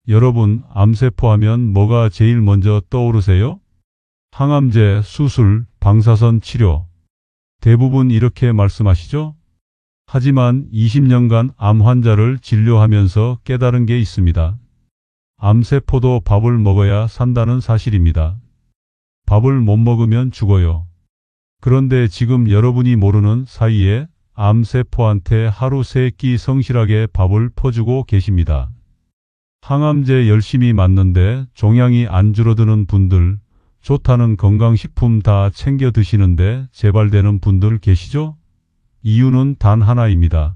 여러분, 암세포 하면 뭐가 제일 먼저 떠오르세요? 항암제, 수술, 방사선 치료. 대부분 이렇게 말씀하시죠? 하지만 20년간 암 환자를 진료하면서 깨달은 게 있습니다. 암세포도 밥을 먹어야 산다는 사실입니다. 밥을 못 먹으면 죽어요. 그런데 지금 여러분이 모르는 사이에 암세포한테 하루 3끼 성실하게 밥을 퍼주고 계십니다. 항암제 열심히 맞는데 종양이 안 줄어드는 분들, 좋다는 건강식품 다 챙겨 드시는데 재발되는 분들 계시죠? 이유는 단 하나입니다.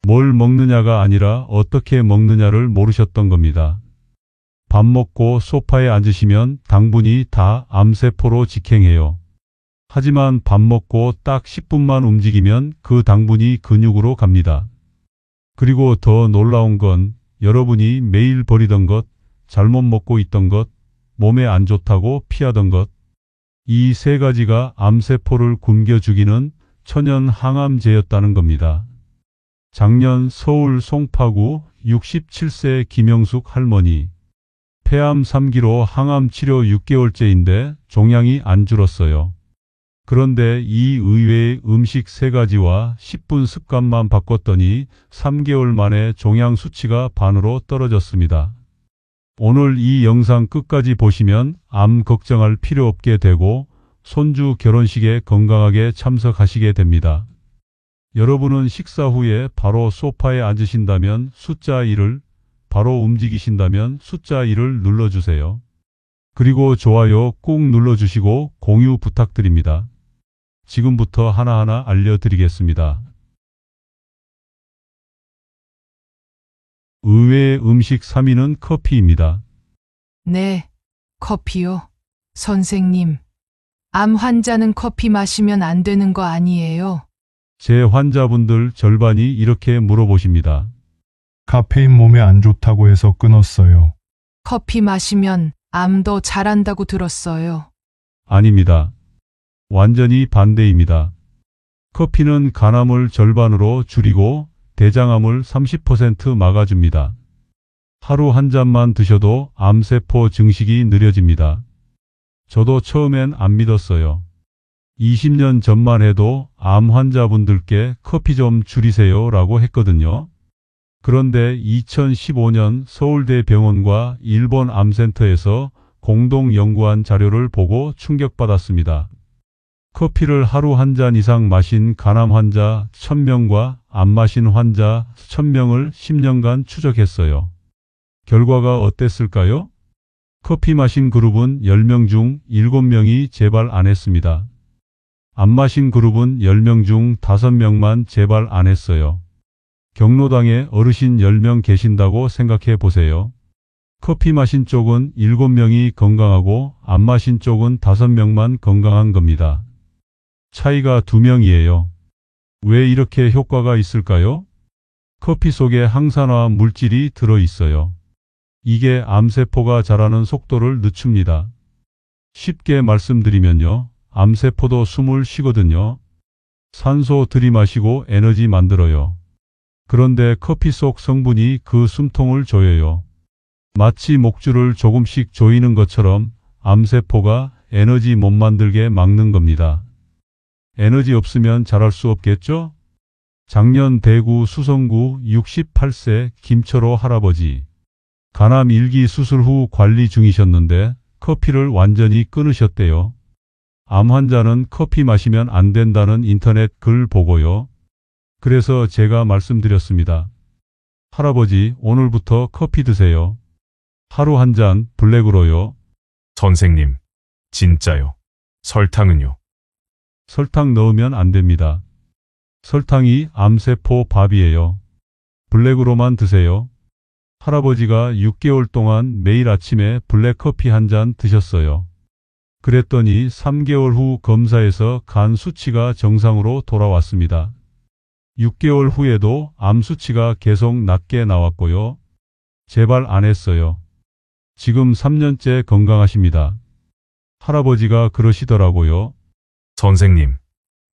뭘 먹느냐가 아니라 어떻게 먹느냐를 모르셨던 겁니다. 밥 먹고 소파에 앉으시면 당분이 다 암세포로 직행해요. 하지만 밥 먹고 딱 10분만 움직이면 그 당분이 근육으로 갑니다. 그리고 더 놀라운 건 여러분이 매일 버리던 것, 잘못 먹고 있던 것, 몸에 안 좋다고 피하던 것, 이 3가지가 암세포를 굶겨 죽이는 천연 항암제였다는 겁니다. 작년 서울 송파구 67세 김영숙 할머니, 폐암 3기로 항암 치료 6개월째인데 종양이 안 줄었어요. 그런데 이 의외의 음식 3가지와 10분 습관만 바꿨더니 3개월 만에 종양 수치가 반으로 떨어졌습니다. 오늘 이 영상 끝까지 보시면 암 걱정할 필요 없게 되고 손주 결혼식에 건강하게 참석하시게 됩니다. 여러분은 식사 후에 바로 소파에 앉으신다면 숫자 1을, 바로 움직이신다면 숫자 1을 눌러주세요. 그리고 좋아요 꾹 눌러주시고 공유 부탁드립니다. 지금부터 하나하나 알려드리겠습니다. 의외의 음식 3위는 커피입니다. 네, 커피요. 선생님, 암 환자는 커피 마시면 안 되는 거 아니에요? 제 환자분들 절반이 이렇게 물어보십니다. 카페인 몸에 안 좋다고 해서 끊었어요. 커피 마시면 암도 잘한다고 들었어요. 아닙니다. 완전히 반대입니다. 커피는 간암을 절반으로 줄이고 대장암을 30% 막아줍니다. 하루 한 잔만 드셔도 암세포 증식이 느려집니다. 저도 처음엔 안 믿었어요. 20년 전만 해도 암 환자분들께 커피 좀 줄이세요 라고 했거든요. 그런데 2015년 서울대병원과 일본 암센터에서 공동 연구한 자료를 보고 충격받았습니다. 커피를 하루 한 잔 이상 마신 간암 환자 1000명과 안 마신 환자 1000명을 10년간 추적했어요. 결과가 어땠을까요? 커피 마신 그룹은 10명 중 7명이 재발 안 했습니다. 안 마신 그룹은 10명 중 5명만 재발 안 했어요. 경로당에 어르신 10명 계신다고 생각해 보세요. 커피 마신 쪽은 7명이 건강하고 안 마신 쪽은 5명만 건강한 겁니다. 차이가 2명이에요. 왜 이렇게 효과가 있을까요? 커피 속에 항산화 물질이 들어 있어요. 이게 암세포가 자라는 속도를 늦춥니다. 쉽게 말씀드리면요. 암세포도 숨을 쉬거든요. 산소 들이마시고 에너지 만들어요. 그런데 커피 속 성분이 그 숨통을 조여요. 마치 목줄을 조금씩 조이는 것처럼 암세포가 에너지 못 만들게 막는 겁니다. 에너지 없으면 자랄 수 없겠죠? 작년 대구 수성구 68세 김철호 할아버지. 간암 1기 수술 후 관리 중이셨는데 커피를 완전히 끊으셨대요. 암 환자는 커피 마시면 안 된다는 인터넷 글 보고요. 그래서 제가 말씀드렸습니다. 할아버지, 오늘부터 커피 드세요. 하루 한 잔 블랙으로요. 선생님, 진짜요? 설탕은요? 설탕 넣으면 안 됩니다. 설탕이 암세포 밥이에요. 블랙으로만 드세요. 할아버지가 6개월 동안 매일 아침에 블랙커피 한 잔 드셨어요. 그랬더니 3개월 후 검사에서 간 수치가 정상으로 돌아왔습니다. 6개월 후에도 암 수치가 계속 낮게 나왔고요. 재발 안 했어요. 지금 3년째 건강하십니다. 할아버지가 그러시더라고요. 선생님,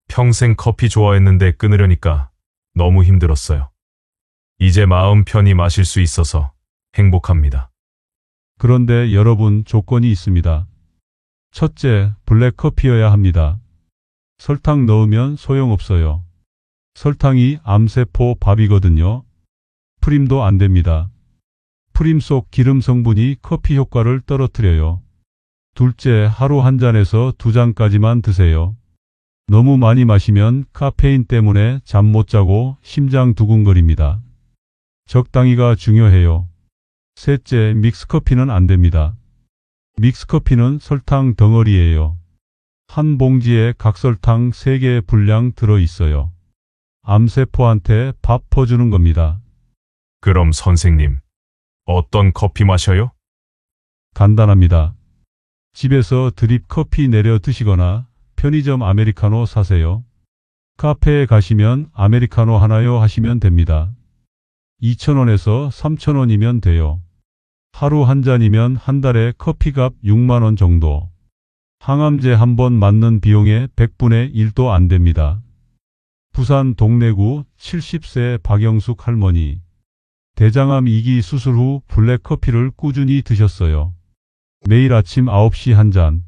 평생 커피 좋아했는데 끊으려니까 너무 힘들었어요. 이제 마음 편히 마실 수 있어서 행복합니다. 그런데 여러분 조건이 있습니다. 첫째, 블랙커피여야 합니다. 설탕 넣으면 소용없어요. 설탕이 암세포 밥이거든요. 프림도 안 됩니다. 프림 속 기름 성분이 커피 효과를 떨어뜨려요. 둘째, 하루 한 잔에서 2잔까지만 드세요. 너무 많이 마시면 카페인 때문에 잠 못 자고 심장 두근거립니다. 적당히가 중요해요. 셋째, 믹스커피는 안 됩니다. 믹스커피는 설탕 덩어리예요. 한 봉지에 각설탕 3개 분량 들어 있어요. 암세포한테 밥 퍼주는 겁니다. 그럼 선생님, 어떤 커피 마셔요? 간단합니다. 집에서 드립 커피 내려 드시거나 편의점 아메리카노 사세요. 카페에 가시면 아메리카노 하나요 하시면 됩니다. 2,000원에서 3,000원이면 돼요. 하루 한 잔이면 한 달에 커피값 6만 원 정도. 항암제 한 번 맞는 비용의 100분의 1도 안 됩니다. 부산 동래구 70세 박영숙 할머니. 대장암 2기 수술 후 블랙커피를 꾸준히 드셨어요. 매일 아침 9시 한 잔.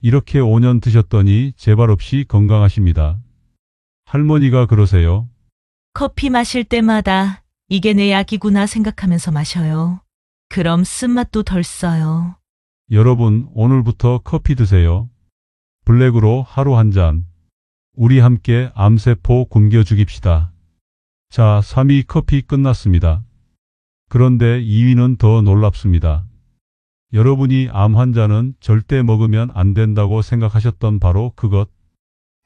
이렇게 5년 드셨더니 재발 없이 건강하십니다. 할머니가 그러세요. 커피 마실 때마다 이게 내 약이구나 생각하면서 마셔요. 그럼 쓴맛도 덜 써요. 여러분, 오늘부터 커피 드세요. 블랙으로 하루 한 잔. 우리 함께 암세포 굶겨 죽입시다. 자, 3위 커피 끝났습니다. 그런데 2위는 더 놀랍습니다. 여러분이 암 환자는 절대 먹으면 안 된다고 생각하셨던 바로 그것.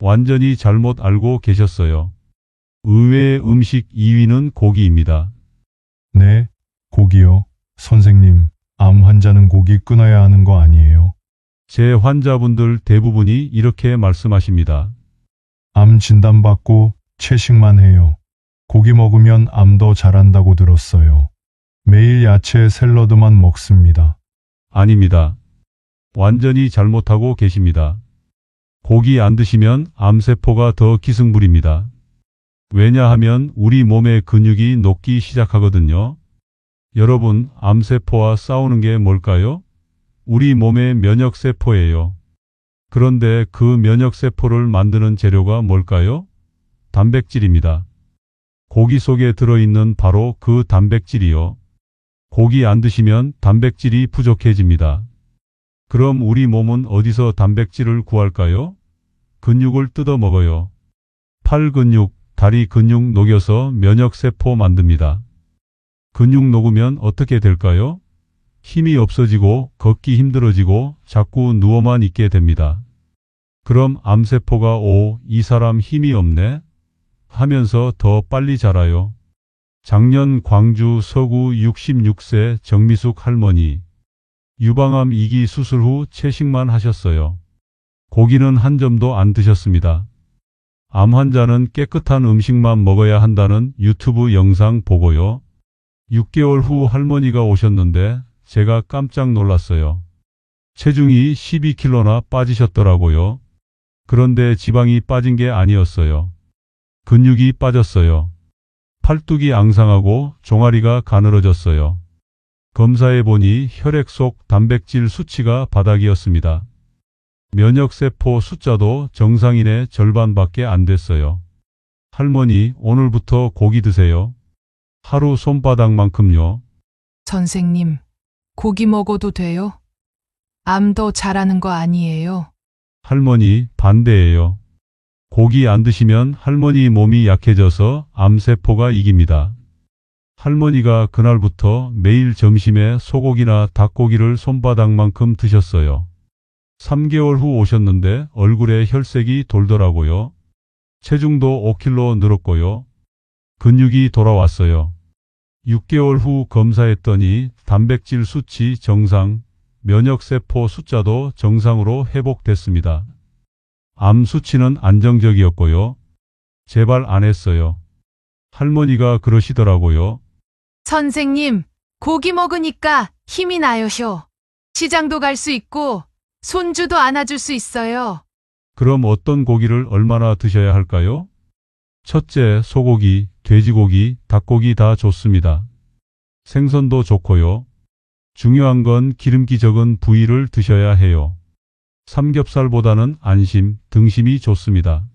완전히 잘못 알고 계셨어요. 의외의 음식 2위는 고기입니다. 네, 고기요. 선생님, 암 환자는 고기 끊어야 하는 거 아니에요? 제 환자분들 대부분이 이렇게 말씀하십니다. 암 진단받고 채식만 해요. 고기 먹으면 암도 잘한다고 들었어요. 매일 야채 샐러드만 먹습니다. 아닙니다. 완전히 잘못하고 계십니다. 고기 안 드시면 암세포가 더 기승부립니다. 왜냐하면 우리 몸의 근육이 녹기 시작하거든요. 여러분, 암세포와 싸우는 게 뭘까요? 우리 몸의 면역세포예요. 그런데 그 면역세포를 만드는 재료가 뭘까요? 단백질입니다. 고기 속에 들어있는 바로 그 단백질이요. 고기 안 드시면 단백질이 부족해집니다. 그럼 우리 몸은 어디서 단백질을 구할까요? 근육을 뜯어 먹어요. 팔 근육, 다리 근육 녹여서 면역세포 만듭니다. 근육 녹으면 어떻게 될까요? 힘이 없어지고 걷기 힘들어지고 자꾸 누워만 있게 됩니다. 그럼 암세포가 이 사람 힘이 없네 하면서 더 빨리 자라요. 작년 광주 서구 66세 정미숙 할머니. 유방암 2기 수술 후 채식만 하셨어요. 고기는 한 점도 안 드셨습니다. 암 환자는 깨끗한 음식만 먹어야 한다는 유튜브 영상 보고요. 6개월 후 할머니가 오셨는데 제가 깜짝 놀랐어요. 체중이 12kg나 빠지셨더라고요. 그런데 지방이 빠진 게 아니었어요. 근육이 빠졌어요. 팔뚝이 앙상하고 종아리가 가늘어졌어요. 검사해 보니 혈액 속 단백질 수치가 바닥이었습니다. 면역세포 숫자도 정상인의 절반밖에 안 됐어요. 할머니, 오늘부터 고기 드세요. 하루 손바닥만큼요. 선생님, 고기 먹어도 돼요? 암도 잘하는 거 아니에요? 할머니, 반대예요. 고기 안 드시면 할머니 몸이 약해져서 암세포가 이깁니다. 할머니가 그날부터 매일 점심에 소고기나 닭고기를 손바닥만큼 드셨어요. 3개월 후 오셨는데 얼굴에 혈색이 돌더라고요. 체중도 5kg 늘었고요. 근육이 돌아왔어요. 6개월 후 검사했더니 단백질 수치 정상, 면역세포 숫자도 정상으로 회복됐습니다. 암 수치는 안정적이었고요. 재발 안 했어요. 할머니가 그러시더라고요. 선생님, 고기 먹으니까 힘이 나요쇼. 시장도 갈 수 있고 손주도 안아줄 수 있어요. 그럼 어떤 고기를 얼마나 드셔야 할까요? 첫째, 소고기, 돼지고기, 닭고기 다 좋습니다. 생선도 좋고요. 중요한 건 기름기 적은 부위를 드셔야 해요. 삼겹살보다는 안심, 등심이 좋습니다.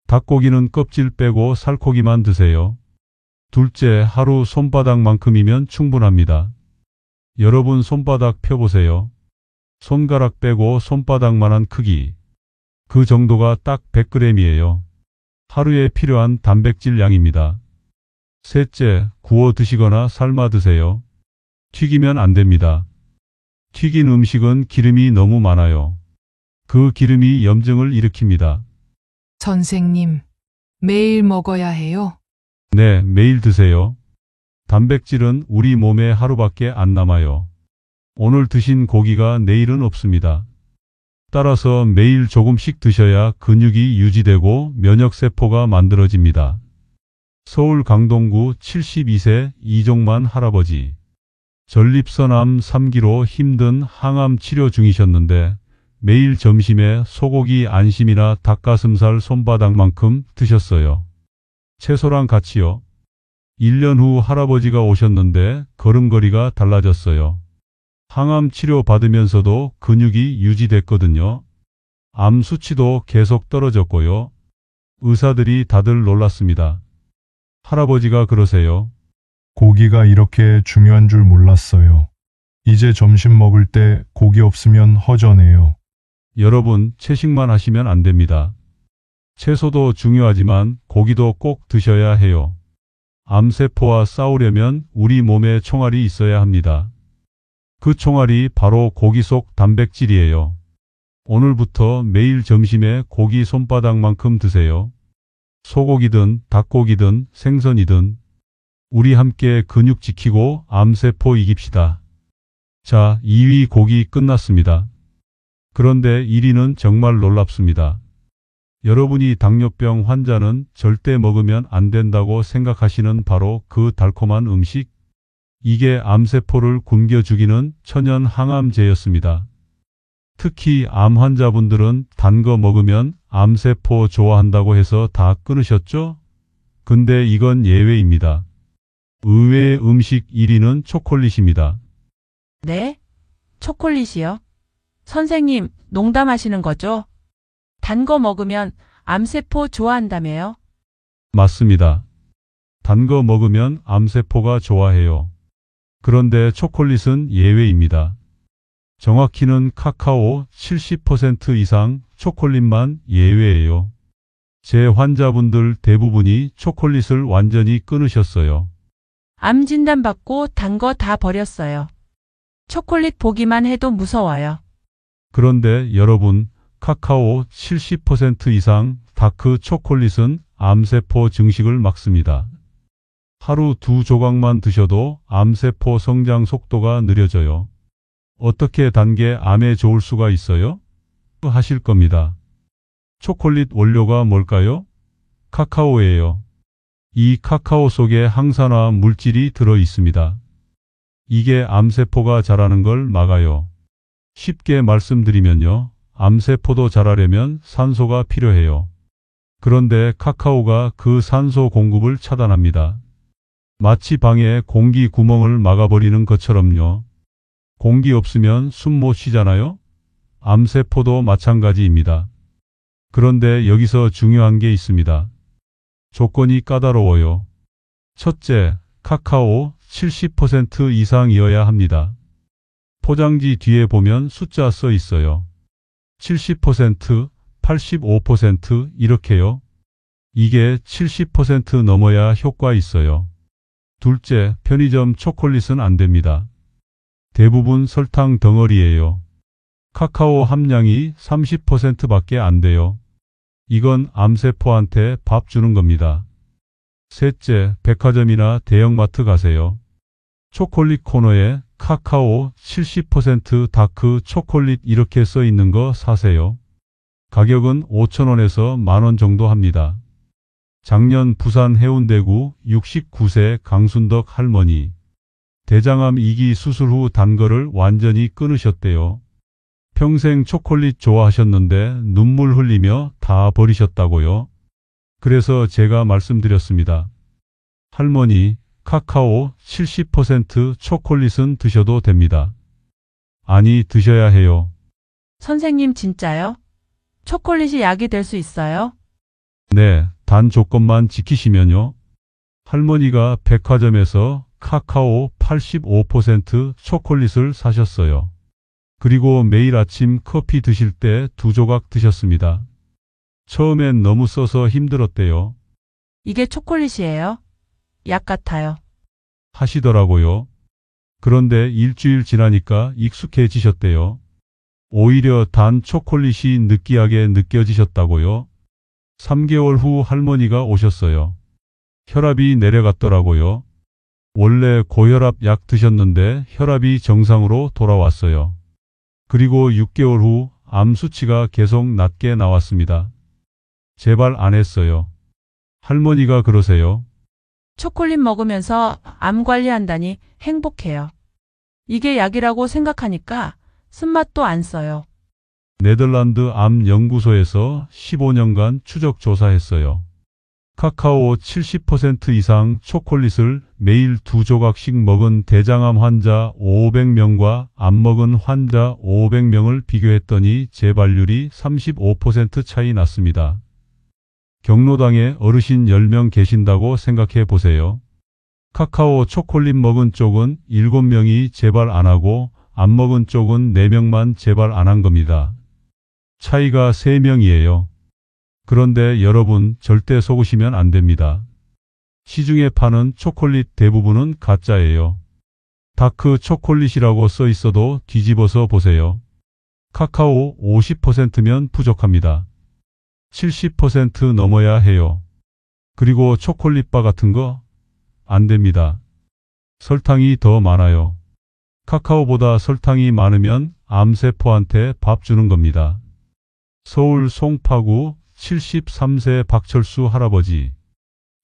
닭고기는 껍질 빼고 살코기만 드세요. 둘째, 하루 손바닥만큼이면 충분합니다. 여러분 손바닥 펴보세요. 손가락 빼고 손바닥만한 크기. 그 정도가 딱 100g이에요. 하루에 필요한 단백질 양입니다. 셋째, 구워 드시거나 삶아 드세요. 튀기면 안 됩니다. 튀긴 음식은 기름이 너무 많아요. 그 기름이 염증을 일으킵니다. 선생님, 매일 먹어야 해요. 네, 매일 드세요. 단백질은 우리 몸에 하루밖에 안 남아요. 오늘 드신 고기가 내일은 없습니다. 따라서 매일 조금씩 드셔야 근육이 유지되고 면역세포가 만들어집니다. 서울 강동구 72세 이종만 할아버지. 전립선암 3기로 힘든 항암 치료 중이셨는데 매일 점심에 소고기 안심이나 닭가슴살 손바닥만큼 드셨어요. 채소랑 같이요. 1년 후 할아버지가 오셨는데 걸음걸이가 달라졌어요. 항암 치료 받으면서도 근육이 유지됐거든요. 암 수치도 계속 떨어졌고요. 의사들이 다들 놀랐습니다. 할아버지가 그러세요. 고기가 이렇게 중요한 줄 몰랐어요. 이제 점심 먹을 때 고기 없으면 허전해요. 여러분, 채식만 하시면 안 됩니다. 채소도 중요하지만 고기도 꼭 드셔야 해요. 암세포와 싸우려면 우리 몸에 총알이 있어야 합니다. 그 총알이 바로 고기 속 단백질이에요. 오늘부터 매일 점심에 고기 손바닥만큼 드세요. 소고기든 닭고기든 생선이든 우리 함께 근육 지키고 암세포 이깁시다. 자, 2위 고기 끝났습니다. 그런데 1위는 정말 놀랍습니다. 여러분이 당뇨병 환자는 절대 먹으면 안 된다고 생각하시는 바로 그 달콤한 음식. 이게 암세포를 굶겨 죽이는 천연 항암제였습니다. 특히 암 환자분들은 단 거 먹으면 암세포 좋아한다고 해서 다 끊으셨죠? 근데 이건 예외입니다. 의외의 음식 1위는 초콜릿입니다. 네? 초콜릿이요? 선생님, 농담하시는 거죠? 단 거 먹으면 암세포 좋아한다며요? 맞습니다. 단 거 먹으면 암세포가 좋아해요. 그런데 초콜릿은 예외입니다. 정확히는 카카오 70% 이상 초콜릿만 예외예요. 제 환자분들 대부분이 초콜릿을 완전히 끊으셨어요. 암 진단 받고 단 거 다 버렸어요. 초콜릿 보기만 해도 무서워요. 그런데 여러분, 카카오 70% 이상 다크 초콜릿은 암세포 증식을 막습니다. 하루 2조각만 드셔도 암세포 성장 속도가 느려져요. 어떻게 단 게 암에 좋을 수가 있어요? 하실 겁니다. 초콜릿 원료가 뭘까요? 카카오예요. 이 카카오 속에 항산화 물질이 들어 있습니다. 이게 암세포가 자라는 걸 막아요. 쉽게 말씀드리면요. 암세포도 자라려면 산소가 필요해요. 그런데 카카오가 그 산소 공급을 차단합니다. 마치 방에 공기 구멍을 막아버리는 것처럼요. 공기 없으면 숨 못 쉬잖아요? 암세포도 마찬가지입니다. 그런데 여기서 중요한 게 있습니다. 조건이 까다로워요. 첫째, 카카오 70% 이상이어야 합니다. 포장지 뒤에 보면 숫자 써 있어요. 70%, 85% 이렇게요. 이게 70% 넘어야 효과 있어요. 둘째, 편의점 초콜릿은 안 됩니다. 대부분 설탕 덩어리예요. 카카오 함량이 30%밖에 안 돼요. 이건 암세포한테 밥 주는 겁니다. 셋째, 백화점이나 대형마트 가세요. 초콜릿 코너에 카카오 70% 다크 초콜릿 이렇게 써 있는 거 사세요. 가격은 5,000원에서 만원 정도 합니다. 작년 부산 해운대구 69세 강순덕 할머니. 대장암 2기 수술 후 단 거를 완전히 끊으셨대요. 평생 초콜릿 좋아하셨는데 눈물 흘리며 다 버리셨다고요. 그래서 제가 말씀드렸습니다. 할머니, 카카오 70% 초콜릿은 드셔도 됩니다. 아니, 드셔야 해요. 선생님 진짜요? 초콜릿이 약이 될 수 있어요? 네, 단 조건만 지키시면요. 할머니가 백화점에서 카카오 85% 초콜릿을 사셨어요. 그리고 매일 아침 커피 드실 때 2조각 드셨습니다. 처음엔 너무 써서 힘들었대요. 이게 초콜릿이에요? 약 같아요. 하시더라고요. 그런데 일주일 지나니까 익숙해지셨대요. 오히려 단 초콜릿이 느끼하게 느껴지셨다고요. 3개월 후 할머니가 오셨어요. 혈압이 내려갔더라고요. 원래 고혈압 약 드셨는데 혈압이 정상으로 돌아왔어요. 그리고 6개월 후 암 수치가 계속 낮게 나왔습니다. 제발 안 했어요. 할머니가 그러세요. 초콜릿 먹으면서 암 관리한다니 행복해요. 이게 약이라고 생각하니까 쓴맛도 안 써요. 네덜란드 암 연구소에서 15년간 추적 조사했어요. 카카오 70% 이상 초콜릿을 매일 2조각씩 먹은 대장암 환자 500명과 안 먹은 환자 500명을 비교했더니 재발률이 35% 차이 났습니다. 경로당에 어르신 10명 계신다고 생각해 보세요. 카카오 초콜릿 먹은 쪽은 7명이 재발 안 하고 안 먹은 쪽은 4명만 재발 안 한 겁니다. 차이가 3명이에요. 그런데 여러분 절대 속으시면 안 됩니다. 시중에 파는 초콜릿 대부분은 가짜예요. 다크 초콜릿이라고 써 있어도 뒤집어서 보세요. 카카오 50%면 부족합니다. 70% 넘어야 해요. 그리고 초콜릿바 같은 거? 안 됩니다. 설탕이 더 많아요. 카카오보다 설탕이 많으면 암세포한테 밥 주는 겁니다. 서울 송파구 73세 박철수 할아버지.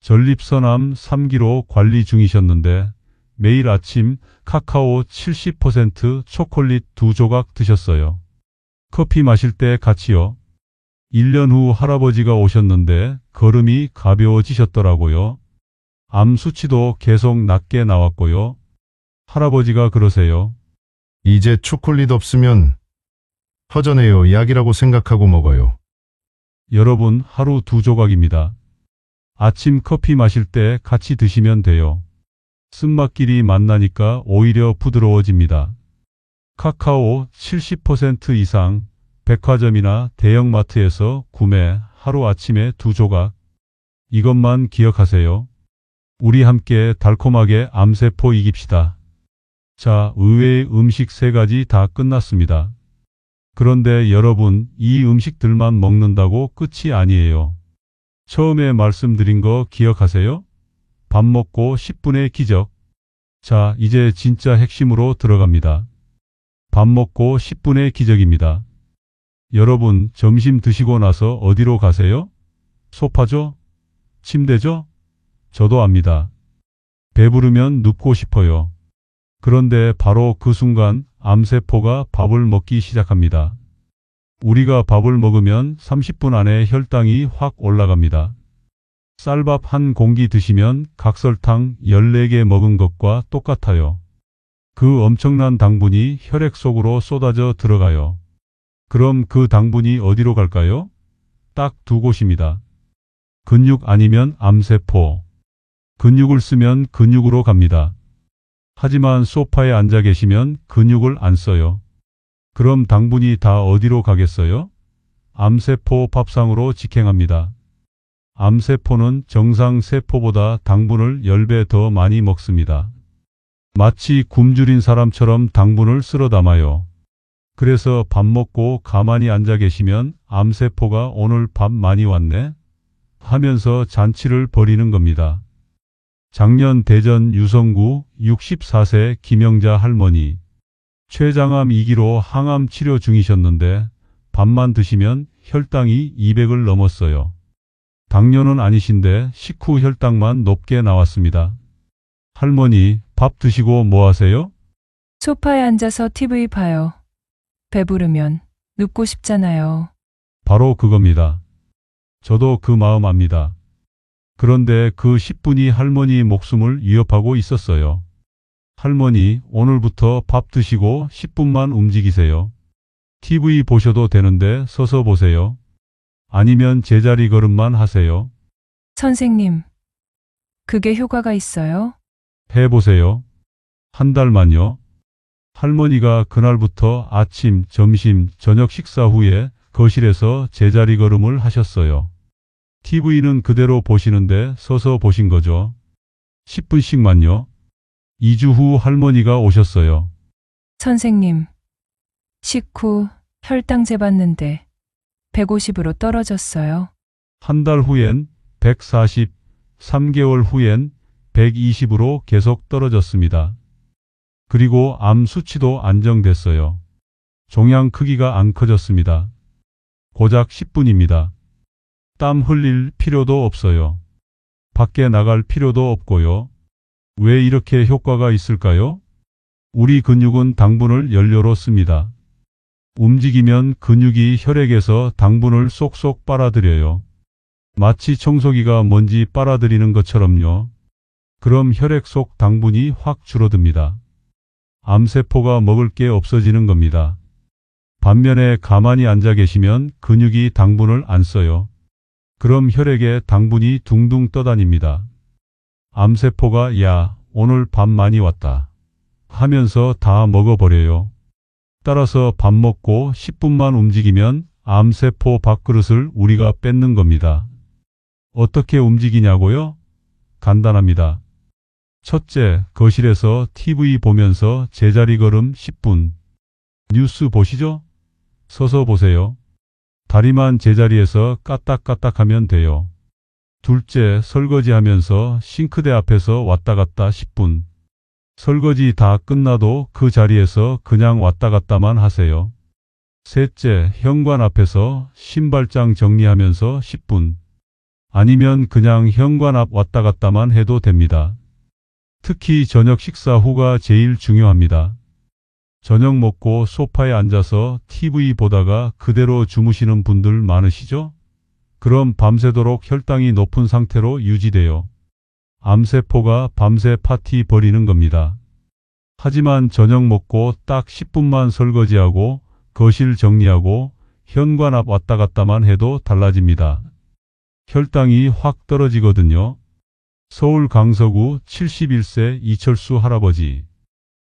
전립선암 3기로 관리 중이셨는데 매일 아침 카카오 70% 초콜릿 2조각 드셨어요. 커피 마실 때 같이요. 1년 후 할아버지가 오셨는데 걸음이 가벼워지셨더라고요. 암 수치도 계속 낮게 나왔고요. 할아버지가 그러세요. 이제 초콜릿 없으면 허전해요. 약이라고 생각하고 먹어요. 여러분, 하루 2조각입니다. 아침 커피 마실 때 같이 드시면 돼요. 쓴맛끼리 만나니까 오히려 부드러워집니다. 카카오 70% 이상 백화점이나 대형마트에서 구매, 하루 아침에 2조각. 이것만 기억하세요. 우리 함께 달콤하게 암세포 이깁시다. 자, 의외의 음식 3가지 다 끝났습니다. 그런데 여러분, 이 음식들만 먹는다고 끝이 아니에요. 처음에 말씀드린 거 기억하세요? 밥 먹고 10분의 기적. 자, 이제 진짜 핵심으로 들어갑니다. 밥 먹고 10분의 기적입니다. 여러분, 점심 드시고 나서 어디로 가세요? 소파죠? 침대죠? 저도 압니다. 배부르면 눕고 싶어요. 그런데 바로 그 순간 암세포가 밥을 먹기 시작합니다. 우리가 밥을 먹으면 30분 안에 혈당이 확 올라갑니다. 쌀밥 한 공기 드시면 각설탕 14개 먹은 것과 똑같아요. 그 엄청난 당분이 혈액 속으로 쏟아져 들어가요. 그럼 그 당분이 어디로 갈까요? 딱 2곳입니다. 근육 아니면 암세포. 근육을 쓰면 근육으로 갑니다. 하지만 소파에 앉아 계시면 근육을 안 써요. 그럼 당분이 다 어디로 가겠어요? 암세포 밥상으로 직행합니다. 암세포는 정상 세포보다 당분을 10배 더 많이 먹습니다. 마치 굶주린 사람처럼 당분을 쓸어 담아요. 그래서 밥 먹고 가만히 앉아 계시면 암세포가 오늘 밥 많이 왔네 하면서 잔치를 벌이는 겁니다. 작년 대전 유성구 64세 김영자 할머니. 췌장암 2기로 항암 치료 중이셨는데 밥만 드시면 혈당이 200을 넘었어요. 당뇨는 아니신데 식후 혈당만 높게 나왔습니다. 할머니, 밥 드시고 뭐 하세요? 소파에 앉아서 TV 봐요. 배부르면 눕고 싶잖아요. 바로 그겁니다. 저도 그 마음 압니다. 그런데 그 10분이 할머니 목숨을 위협하고 있었어요. 할머니, 오늘부터 밥 드시고 10분만 움직이세요. TV 보셔도 되는데 서서 보세요. 아니면 제자리 걸음만 하세요. 선생님, 그게 효과가 있어요? 해보세요. 한 달만요. 할머니가 그날부터 아침, 점심, 저녁 식사 후에 거실에서 제자리 걸음을 하셨어요. TV는 그대로 보시는데 서서 보신 거죠. 10분씩만요. 2주 후 할머니가 오셨어요. 선생님, 식후 혈당 재봤는데 150으로 떨어졌어요. 한 달 후엔 140, 3개월 후엔 120으로 계속 떨어졌습니다. 그리고 암 수치도 안정됐어요. 종양 크기가 안 커졌습니다. 고작 10분입니다. 땀 흘릴 필요도 없어요. 밖에 나갈 필요도 없고요. 왜 이렇게 효과가 있을까요? 우리 근육은 당분을 연료로 씁니다. 움직이면 근육이 혈액에서 당분을 쏙쏙 빨아들여요. 마치 청소기가 먼지 빨아들이는 것처럼요. 그럼 혈액 속 당분이 확 줄어듭니다. 암세포가 먹을 게 없어지는 겁니다. 반면에 가만히 앉아 계시면 근육이 당분을 안 써요. 그럼 혈액에 당분이 둥둥 떠다닙니다. 암세포가 야, 오늘 밥 많이 왔다 하면서 다 먹어버려요. 따라서 밥 먹고 10분만 움직이면 암세포 밥그릇을 우리가 뺏는 겁니다. 어떻게 움직이냐고요? 간단합니다. 첫째, 거실에서 TV 보면서 제자리 걸음 10분. 뉴스 보시죠? 서서 보세요. 다리만 제자리에서 까딱까딱 하면 돼요. 둘째, 설거지하면서 싱크대 앞에서 왔다 갔다 10분. 설거지 다 끝나도 그 자리에서 그냥 왔다 갔다만 하세요. 셋째, 현관 앞에서 신발장 정리하면서 10분. 아니면 그냥 현관 앞 왔다 갔다만 해도 됩니다. 특히 저녁 식사 후가 제일 중요합니다. 저녁 먹고 소파에 앉아서 TV 보다가 그대로 주무시는 분들 많으시죠? 그럼 밤새도록 혈당이 높은 상태로 유지돼요. 암세포가 밤새 파티 벌이는 겁니다. 하지만 저녁 먹고 딱 10분만 설거지하고 거실 정리하고 현관 앞 왔다 갔다만 해도 달라집니다. 혈당이 확 떨어지거든요. 서울 강서구 71세 이철수 할아버지.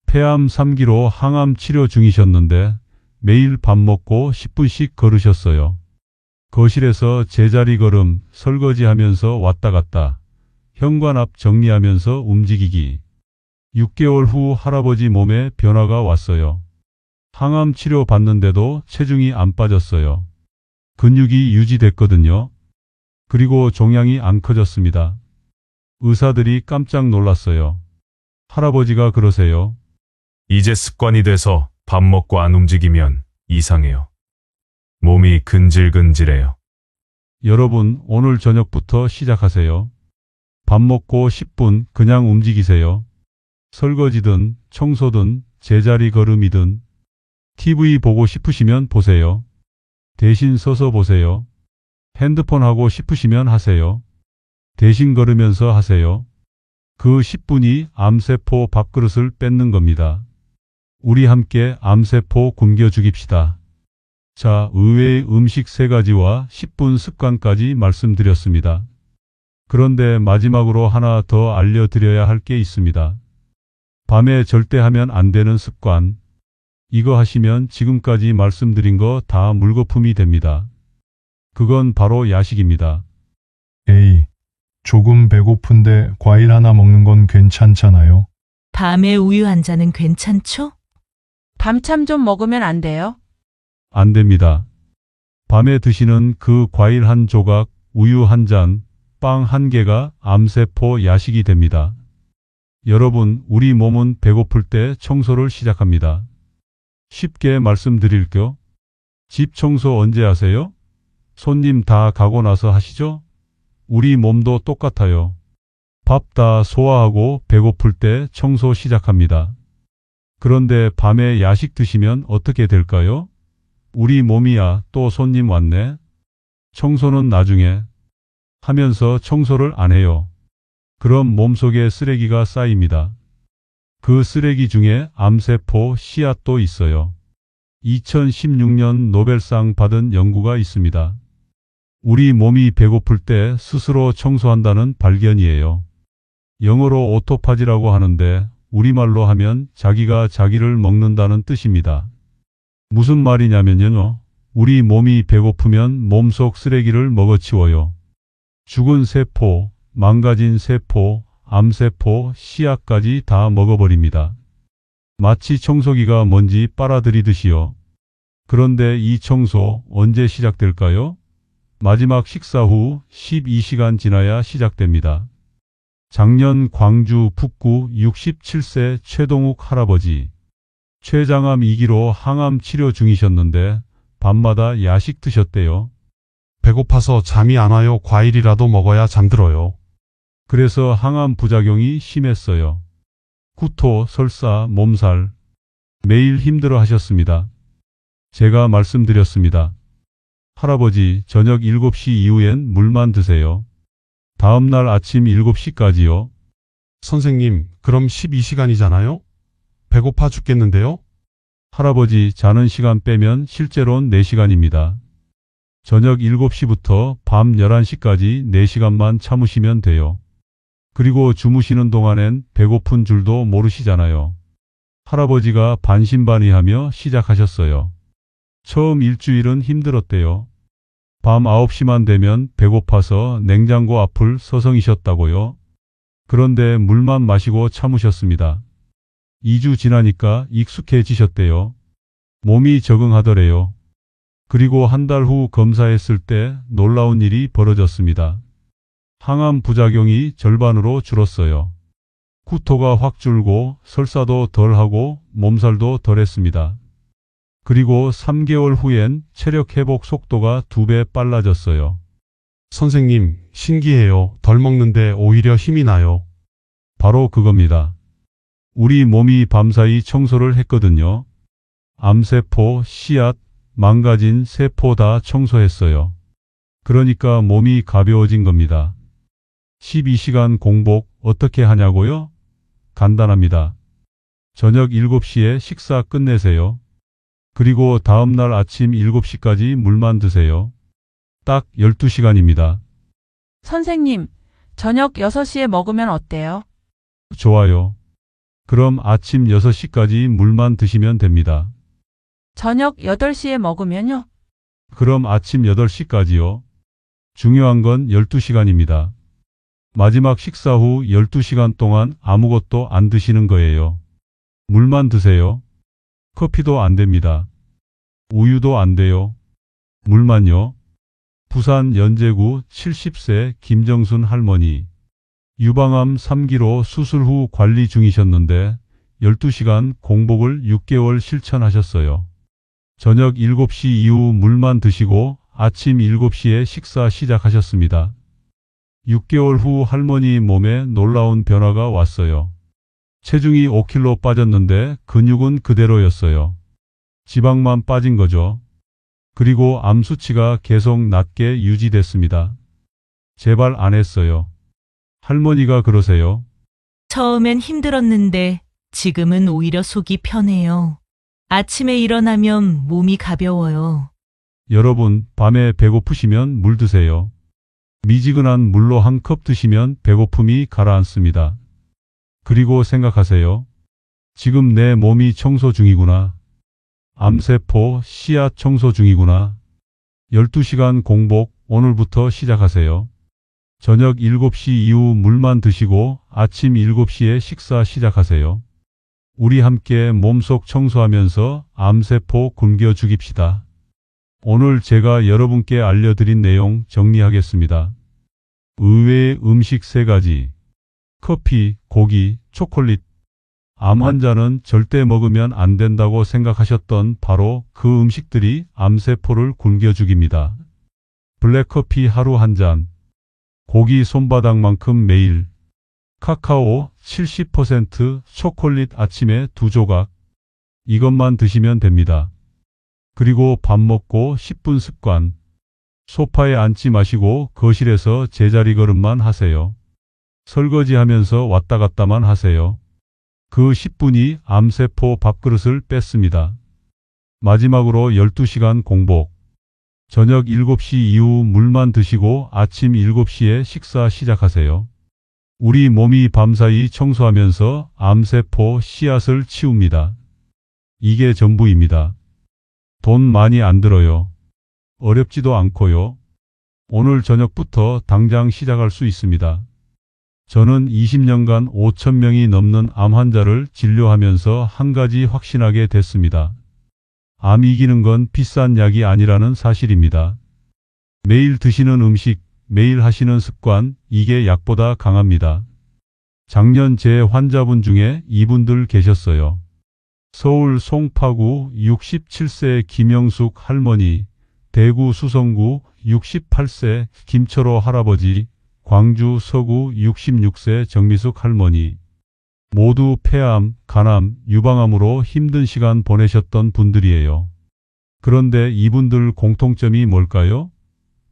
폐암 3기로 항암 치료 중이셨는데 매일 밥 먹고 10분씩 걸으셨어요. 거실에서 제자리 걸음, 설거지하면서 왔다 갔다, 현관 앞 정리하면서 움직이기. 6개월 후 할아버지 몸에 변화가 왔어요. 항암 치료 받는데도 체중이 안 빠졌어요. 근육이 유지됐거든요. 그리고 종양이 안 커졌습니다. 의사들이 깜짝 놀랐어요. 할아버지가 그러세요. 이제 습관이 돼서 밥 먹고 안 움직이면 이상해요. 몸이 근질근질해요. 여러분, 오늘 저녁부터 시작하세요. 밥 먹고 10분 그냥 움직이세요. 설거지든 청소든 제자리 걸음이든 TV 보고 싶으시면 보세요. 대신 서서 보세요. 핸드폰 하고 싶으시면 하세요. 대신 걸으면서 하세요. 그 10분이 암세포 밥그릇을 뺏는 겁니다. 우리 함께 암세포 굶겨 죽입시다. 자, 의외의 음식 3가지와 10분 습관까지 말씀드렸습니다. 그런데 마지막으로 하나 더 알려드려야 할 게 있습니다. 밤에 절대 하면 안 되는 습관. 이거 하시면 지금까지 말씀드린 거 다 물거품이 됩니다. 그건 바로 야식입니다. A. 조금 배고픈데 과일 하나 먹는 건 괜찮잖아요. 밤에 우유 한 잔은 괜찮죠? 밤참 좀 먹으면 안 돼요? 안 됩니다. 밤에 드시는 그 과일 한 조각, 우유 한 잔, 빵 한 개가 암세포 야식이 됩니다. 여러분, 우리 몸은 배고플 때 청소를 시작합니다. 쉽게 말씀드릴게요. 집 청소 언제 하세요? 손님 다 가고 나서 하시죠? 우리 몸도 똑같아요. 밥 다 소화하고 배고플 때 청소 시작합니다. 그런데 밤에 야식 드시면 어떻게 될까요? 우리 몸이야 또 손님 왔네. 청소는 나중에. 하면서 청소를 안 해요. 그럼 몸속에 쓰레기가 쌓입니다. 그 쓰레기 중에 암세포 씨앗도 있어요. 2016년 노벨상 받은 연구가 있습니다. 우리 몸이 배고플 때 스스로 청소한다는 발견이에요. 영어로 오토파지라고 하는데 우리말로 하면 자기가 자기를 먹는다는 뜻입니다. 무슨 말이냐면요. 우리 몸이 배고프면 몸속 쓰레기를 먹어치워요. 죽은 세포, 망가진 세포, 암세포, 씨앗까지 다 먹어버립니다. 마치 청소기가 먼지 빨아들이듯이요. 그런데 이 청소 언제 시작될까요? 마지막 식사 후 12시간 지나야 시작됩니다. 작년 광주 북구 67세 최동욱 할아버지. 췌장암 2기로 항암 치료 중이셨는데 밤마다 야식 드셨대요. 배고파서 잠이 안 와요. 과일이라도 먹어야 잠들어요. 그래서 항암 부작용이 심했어요. 구토, 설사, 몸살. 매일 힘들어 하셨습니다. 제가 말씀드렸습니다. 할아버지, 저녁 7시 이후엔 물만 드세요. 다음 날 아침 7시까지요. 선생님, 그럼 12시간이잖아요? 배고파 죽겠는데요? 할아버지, 자는 시간 빼면 실제로는 4시간입니다. 저녁 7시부터 밤 11시까지 4시간만 참으시면 돼요. 그리고 주무시는 동안엔 배고픈 줄도 모르시잖아요. 할아버지가 반신반의하며 시작하셨어요. 처음 일주일은 힘들었대요. 밤 9시만 되면 배고파서 냉장고 앞을 서성이셨다고요. 그런데 물만 마시고 참으셨습니다. 2주 지나니까 익숙해지셨대요. 몸이 적응하더래요. 그리고 한 달 후 검사했을 때 놀라운 일이 벌어졌습니다. 항암 부작용이 절반으로 줄었어요. 구토가 확 줄고 설사도 덜하고 몸살도 덜했습니다. 그리고 3개월 후엔 체력 회복 속도가 2배 빨라졌어요. 선생님, 신기해요. 덜 먹는데 오히려 힘이 나요. 바로 그겁니다. 우리 몸이 밤사이 청소를 했거든요. 암세포, 씨앗, 망가진 세포 다 청소했어요. 그러니까 몸이 가벼워진 겁니다. 12시간 공복 어떻게 하냐고요? 간단합니다. 저녁 7시에 식사 끝내세요. 그리고 다음날 아침 7시까지 물만 드세요. 딱 12시간입니다. 선생님, 저녁 6시에 먹으면 어때요? 좋아요. 그럼 아침 6시까지 물만 드시면 됩니다. 저녁 8시에 먹으면요? 그럼 아침 8시까지요. 중요한 건 12시간입니다. 마지막 식사 후 12시간 동안 아무것도 안 드시는 거예요. 물만 드세요. 커피도 안 됩니다. 우유도 안 돼요. 물만요. 부산 연제구 70세 김정순 할머니. 유방암 3기로 수술 후 관리 중이셨는데 12시간 공복을 6개월 실천하셨어요. 저녁 7시 이후 물만 드시고 아침 7시에 식사 시작하셨습니다. 6개월 후 할머니 몸에 놀라운 변화가 왔어요. 체중이 5kg 빠졌는데 근육은 그대로였어요. 지방만 빠진 거죠. 그리고 암 수치가 계속 낮게 유지됐습니다. 제발 안 했어요. 할머니가 그러세요. 처음엔 힘들었는데 지금은 오히려 속이 편해요. 아침에 일어나면 몸이 가벼워요. 여러분, 밤에 배고프시면 물 드세요. 미지근한 물로 한 컵 드시면 배고픔이 가라앉습니다. 그리고 생각하세요. 지금 내 몸이 청소 중이구나. 암세포, 씨앗 청소 중이구나. 12시간 공복 오늘부터 시작하세요. 저녁 7시 이후 물만 드시고 아침 7시에 식사 시작하세요. 우리 함께 몸속 청소하면서 암세포 굶겨 죽입시다. 오늘 제가 여러분께 알려드린 내용 정리하겠습니다. 의외의 음식 3가지. 커피, 고기, 초콜릿. 암 환자는 절대 먹으면 안 된다고 생각하셨던 바로 그 음식들이 암세포를 굶겨 죽입니다. 블랙커피 하루 한 잔. 고기 손바닥만큼 매일. 카카오 70%, 초콜릿 아침에 2조각. 이것만 드시면 됩니다. 그리고 밥 먹고 10분 습관. 소파에 앉지 마시고 거실에서 제자리 걸음만 하세요. 설거지하면서 왔다 갔다만 하세요. 그 10분이 암세포 밥그릇을 뺐습니다. 마지막으로 12시간 공복. 저녁 7시 이후 물만 드시고 아침 7시에 식사 시작하세요. 우리 몸이 밤사이 청소하면서 암세포 씨앗을 치웁니다. 이게 전부입니다. 돈 많이 안 들어요. 어렵지도 않고요. 오늘 저녁부터 당장 시작할 수 있습니다. 저는 20년간 5,000명이 넘는 암 환자를 진료하면서 한 가지 확신하게 됐습니다. 암 이기는 건 비싼 약이 아니라는 사실입니다. 매일 드시는 음식, 매일 하시는 습관, 이게 약보다 강합니다. 작년 제 환자분 중에 이분들 계셨어요. 서울 송파구 67세 김영숙 할머니, 대구 수성구 68세 김철호 할아버지, 광주 서구 66세 정미숙 할머니. 모두 폐암, 간암, 유방암으로 힘든 시간 보내셨던 분들이에요. 그런데 이분들 공통점이 뭘까요?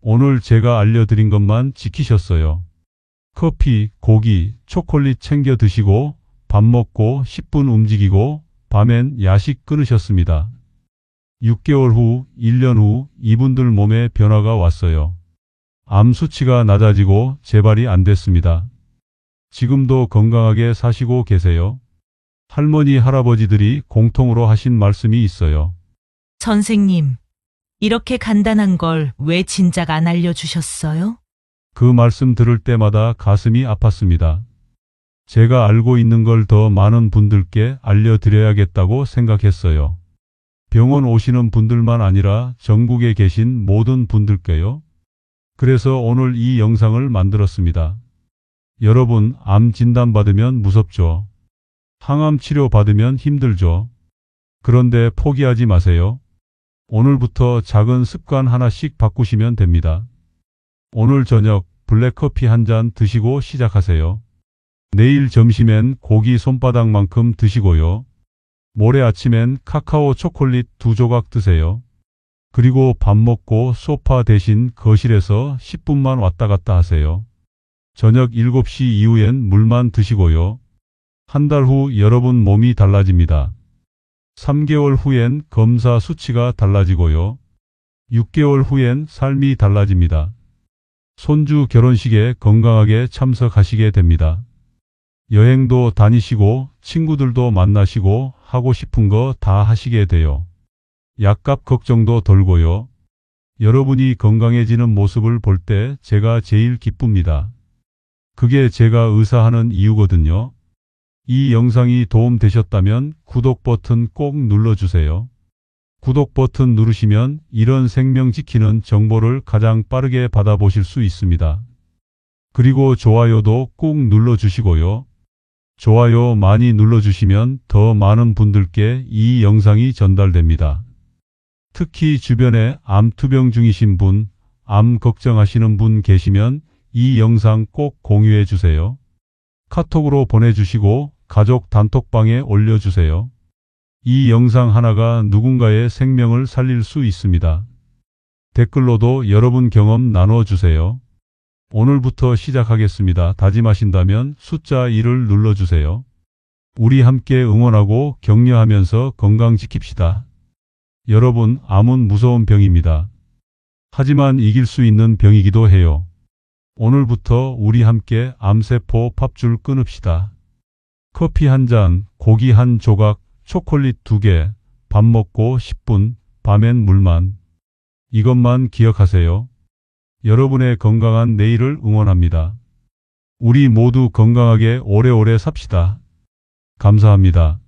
오늘 제가 알려드린 것만 지키셨어요. 커피, 고기, 초콜릿 챙겨 드시고 밥 먹고 10분 움직이고 밤엔 야식 끊으셨습니다. 6개월 후, 1년 후 이분들 몸에 변화가 왔어요. 암 수치가 낮아지고 재발이 안 됐습니다. 지금도 건강하게 사시고 계세요. 할머니, 할아버지들이 공통으로 하신 말씀이 있어요. 선생님, 이렇게 간단한 걸 왜 진작 안 알려주셨어요? 그 말씀 들을 때마다 가슴이 아팠습니다. 제가 알고 있는 걸 더 많은 분들께 알려드려야겠다고 생각했어요. 병원 오시는 분들만 아니라 전국에 계신 모든 분들께요. 그래서 오늘 이 영상을 만들었습니다. 여러분, 암 진단 받으면 무섭죠? 항암 치료 받으면 힘들죠? 그런데 포기하지 마세요. 오늘부터 작은 습관 하나씩 바꾸시면 됩니다. 오늘 저녁 블랙커피 한 잔 드시고 시작하세요. 내일 점심엔 고기 손바닥만큼 드시고요. 모레 아침엔 카카오 초콜릿 2조각 드세요. 그리고 밥 먹고 소파 대신 거실에서 10분만 왔다 갔다 하세요. 저녁 7시 이후엔 물만 드시고요. 한 달 후 여러분 몸이 달라집니다. 3개월 후엔 검사 수치가 달라지고요. 6개월 후엔 삶이 달라집니다. 손주 결혼식에 건강하게 참석하시게 됩니다. 여행도 다니시고 친구들도 만나시고 하고 싶은 거 다 하시게 돼요. 약값 걱정도 덜고요. 여러분이 건강해지는 모습을 볼 때 제가 제일 기쁩니다. 그게 제가 의사하는 이유거든요. 이 영상이 도움되셨다면 구독 버튼 꼭 눌러주세요. 구독 버튼 누르시면 이런 생명 지키는 정보를 가장 빠르게 받아보실 수 있습니다. 그리고 좋아요도 꼭 눌러주시고요. 좋아요 많이 눌러주시면 더 많은 분들께 이 영상이 전달됩니다. 특히 주변에 암 투병 중이신 분, 암 걱정하시는 분 계시면 이 영상 꼭 공유해 주세요. 카톡으로 보내주시고 가족 단톡방에 올려주세요. 이 영상 하나가 누군가의 생명을 살릴 수 있습니다. 댓글로도 여러분 경험 나눠주세요. 오늘부터 시작하겠습니다. 다짐하신다면 숫자 1을 눌러주세요. 우리 함께 응원하고 격려하면서 건강 지킵시다. 여러분, 암은 무서운 병입니다. 하지만 이길 수 있는 병이기도 해요. 오늘부터 우리 함께 암세포 팝줄 끊읍시다. 커피 한 잔, 고기 한 조각, 초콜릿 2개, 밥 먹고 10분, 밤엔 물만. 이것만 기억하세요. 여러분의 건강한 내일을 응원합니다. 우리 모두 건강하게 오래오래 삽시다. 감사합니다.